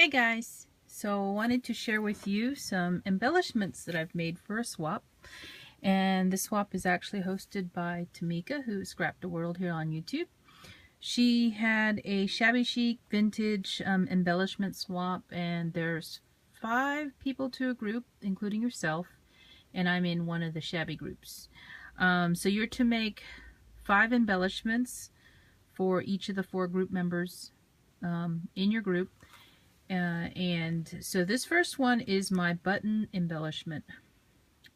Hey guys! So I wanted to share with you some embellishments that I've made for a swap. And the swap is actually hosted by Tamika, who scrapped the world here on YouTube. She had a shabby chic vintage embellishment swap, and there's 5 people to a group, including yourself, and I'm in one of the shabby groups. So you're to make 5 embellishments for each of the 4 group members in your group. And so this first one is my button embellishment.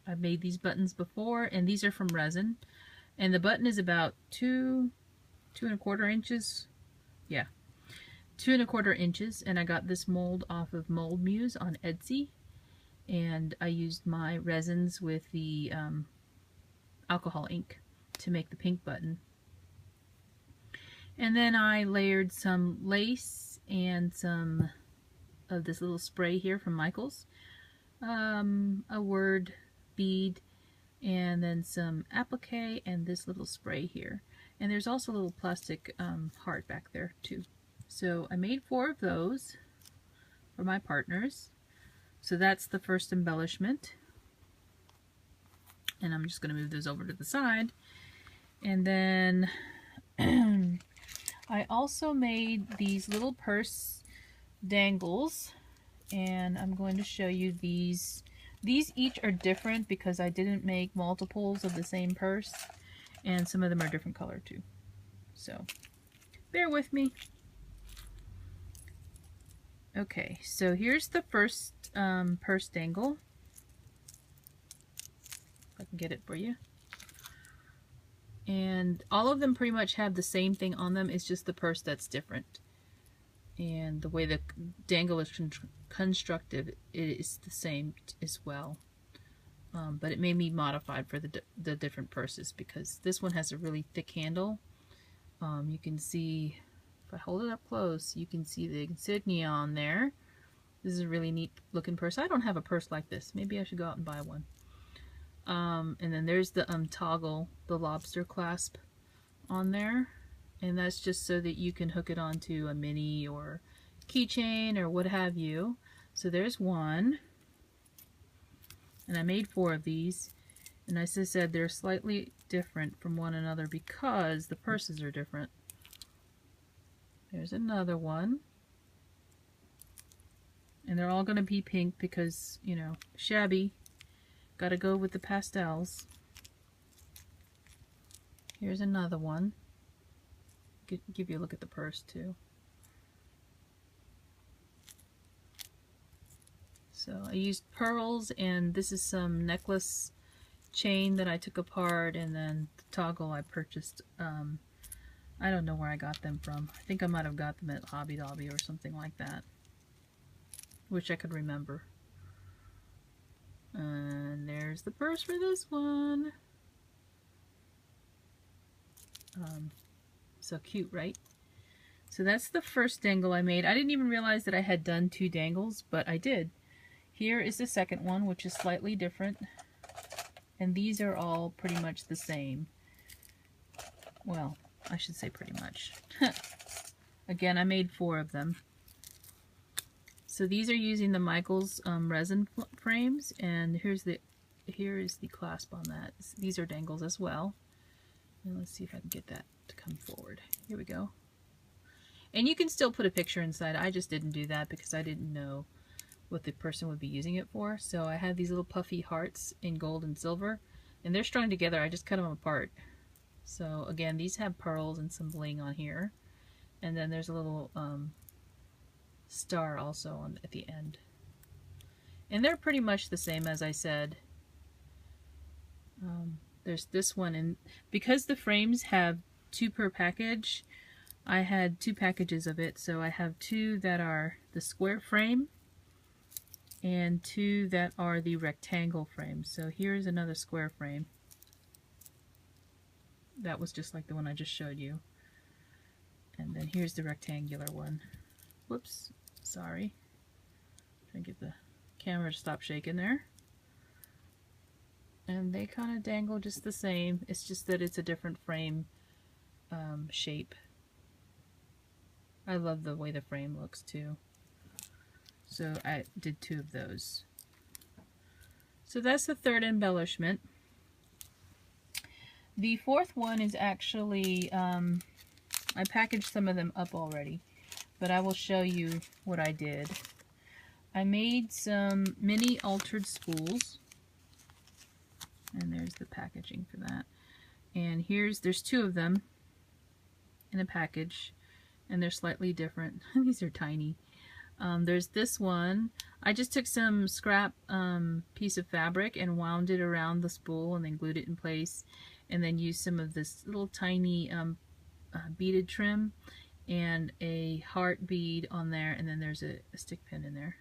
I've made these buttons before, and these are from resin. And the button is about 2.25 inches. Yeah, 2.25 inches. And I got this mold off of Mold Muse on Etsy. And I used my resins with the alcohol ink to make the pink button. And then I layered some lace and some of this little spray here from Michaels, a word bead, and then some applique and this little spray here. And there's also a little plastic heart back there too. So I made 4 of those for my partners. So that's the first embellishment. And I'm just going to move those over to the side. And then I also made these little purse dangles, and I'm going to show you these. These each are different because I didn't make multiples of the same purse, and some of them are different color too. So bear with me. Okay, so here's the first purse dangle. If I can get it for you. And all of them pretty much have the same thing on them. It's just the purse that's different. And the way the dangle is constructed is the same as well. But it may be modified for the different purses, because this one has a really thick handle. You can see, if I hold it up close, you can see the insignia on there. This is a really neat looking purse. I don't have a purse like this. Maybe I should go out and buy one. And then there's the toggle, the lobster clasp on there. And that's just so that you can hook it onto a mini or keychain or what have you. So there's one. And I made 4 of these. And as I said, they're slightly different from one another because the purses are different. There's another one. And they're all going to be pink because, you know, shabby. Got to go with the pastels. Here's another one. Give you a look at the purse too. So I used pearls, and this is some necklace chain that I took apart, and then the toggle I purchased. I don't know where I got them from. I think I might have got them at Hobby Lobby or something like that. Wish I could remember. And there's the purse for this one. So cute, right? So that's the first dangle I made. I didn't even realize that I had done 2 dangles, but I did. Here is the second one, which is slightly different. And these are all pretty much the same. Well, I should say pretty much. Again, I made 4 of them. So these are using the Michaels resin frames, and here is the clasp on that. These are dangles as well. And let's see if I can get that to come forward. Here we go. And you can still put a picture inside. I just didn't do that because I didn't know what the person would be using it for. So I have these little puffy hearts in gold and silver, and they're strung together. I just cut them apart. So again, these have pearls and some bling on here, and then there's a little star also at the end. And they're pretty much the same, as I said. There's this one, and because the frames have 2 per package, I had 2 packages of it. So I have 2 that are the square frame and 2 that are the rectangle frame. So here's another square frame. That was just like the one I just showed you. And then here's the rectangular one. Whoops, sorry. Trying to get the camera to stop shaking there. And they kind of dangle just the same. It's just that it's a different frame shape. I love the way the frame looks too. So I did 2 of those. So that's the third embellishment. The fourth one is actually, I packaged some of them up already, but I will show you what I did. I made some mini altered spools, and there's the packaging for that. And there's 2 of them in a package, and they're slightly different. These are tiny. There's this one. I just took some scrap piece of fabric and wound it around the spool and then glued it in place, and then used some of this little tiny beaded trim and a heart bead on there, and then there's a stick pin in there.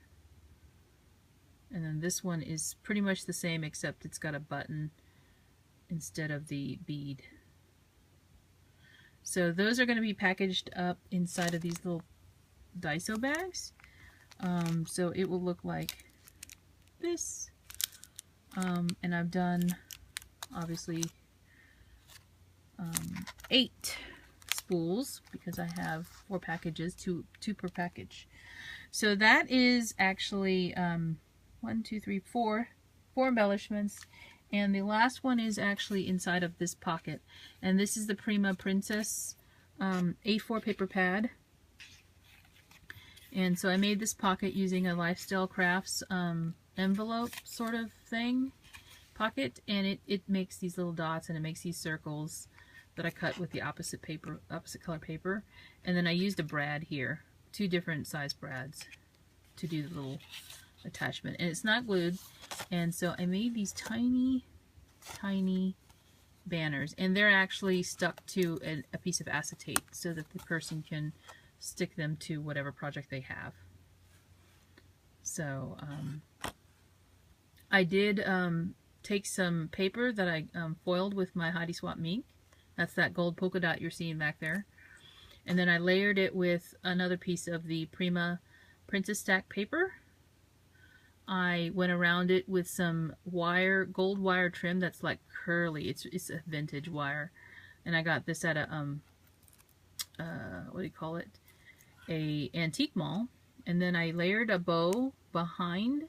And then this one is pretty much the same, except it's got a button instead of the bead. So those are going to be packaged up inside of these little Daiso bags. So it will look like this. And I've done, obviously, 8 spools because I have 4 packages, two per package. So that is actually 1, 2, 3, 4 embellishments, and the last one is actually inside of this pocket, and this is the Prima Princess A4 paper pad. And so I made this pocket using a Lifestyle Crafts envelope sort of thing pocket, and it makes these little dots and it makes these circles that I cut with the opposite color paper, and then I used a brad here, 2 different size brads to do the little attachment, and it's not glued. And so I made these tiny banners, and they're actually stuck to a piece of acetate so that the person can stick them to whatever project they have. So I did take some paper that I foiled with my Heidi Swapp Mink. That's that gold polka dot you're seeing back there. And then I layered it with another piece of the Prima Princess Stack paper. I went around it with some wire, gold wire trim that's like curly. It's a vintage wire, and I got this at a what do you call it? A antique mall. And then I layered a bow behind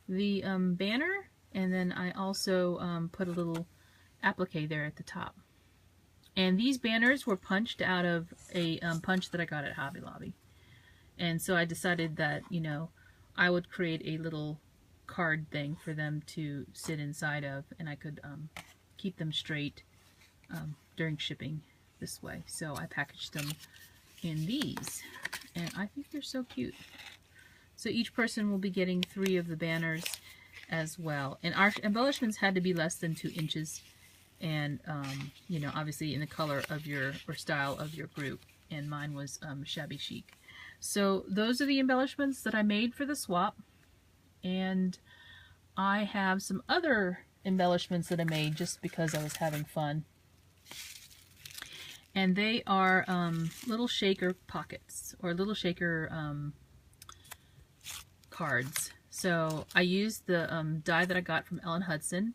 the banner, and then I also put a little applique there at the top. And these banners were punched out of a punch that I got at Hobby Lobby. And so I decided that, you know, I would create a little card thing for them to sit inside of, and I could keep them straight during shipping this way. So I packaged them in these, and I think they're so cute. So each person will be getting 3 of the banners as well. And our embellishments had to be less than 2 inches, and you know, obviously in the color of your, or style of your group. And mine was shabby chic. So those are the embellishments that I made for the swap, and I have some other embellishments that I made just because I was having fun. And they are little shaker pockets, or little shaker cards. So I used the die that I got from Ellen Hudson.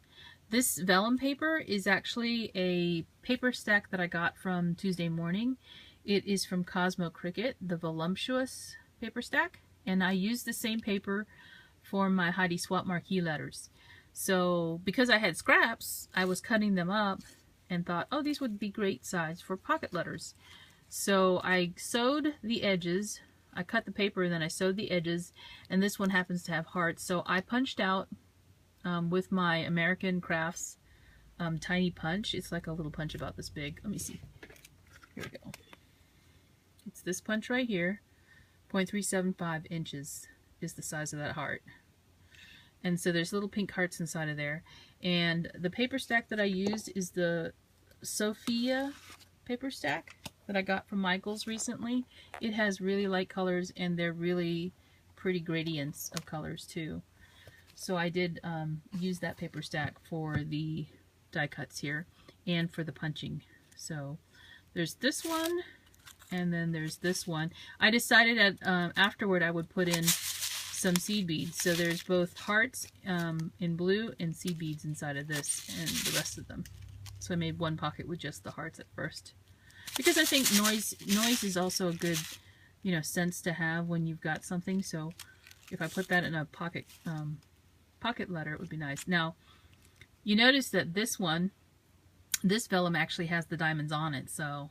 This vellum paper is actually a paper stack that I got from Tuesday Morning. It is from Cosmo Cricket, the Voluptuous paper stack, and I used the same paper for my Heidi Swapp marquee letters. So because I had scraps, I was cutting them up and thought, oh, these would be great size for pocket letters. So I sewed the edges, I cut the paper and then I sewed the edges, and this one happens to have hearts. So I punched out with my American Crafts tiny punch. It's like a little punch about this big. Let me see. Here we go. It's this punch right here. 0.375 inches is the size of that heart. And so there's little pink hearts inside of there. And the paper stack that I used is the Sophia paper stack that I got from Michaels recently. It has really light colors, and they're really pretty gradients of colors too. So I did use that paper stack for the die cuts here and for the punching. So there's this one, and then there's this one. I decided that afterward I would put in some seed beads. So there's both hearts in blue and seed beads inside of this and the rest of them. So I made one pocket with just the hearts at first, because I think noise is also a good, you know, sense to have when you've got something. So if I put that in a pocket letter, it would be nice. Now, you notice that this vellum actually has the diamonds on it, so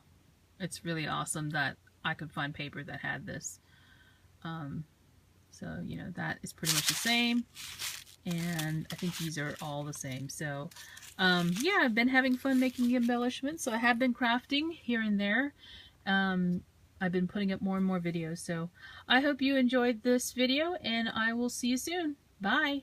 it's really awesome that I could find paper that had this. So, you know, that is pretty much the same, and I think these are all the same. So, yeah, I've been having fun making the embellishments, so I have been crafting here and there. I've been putting up more and more videos, so I hope you enjoyed this video, and I will see you soon. Bye!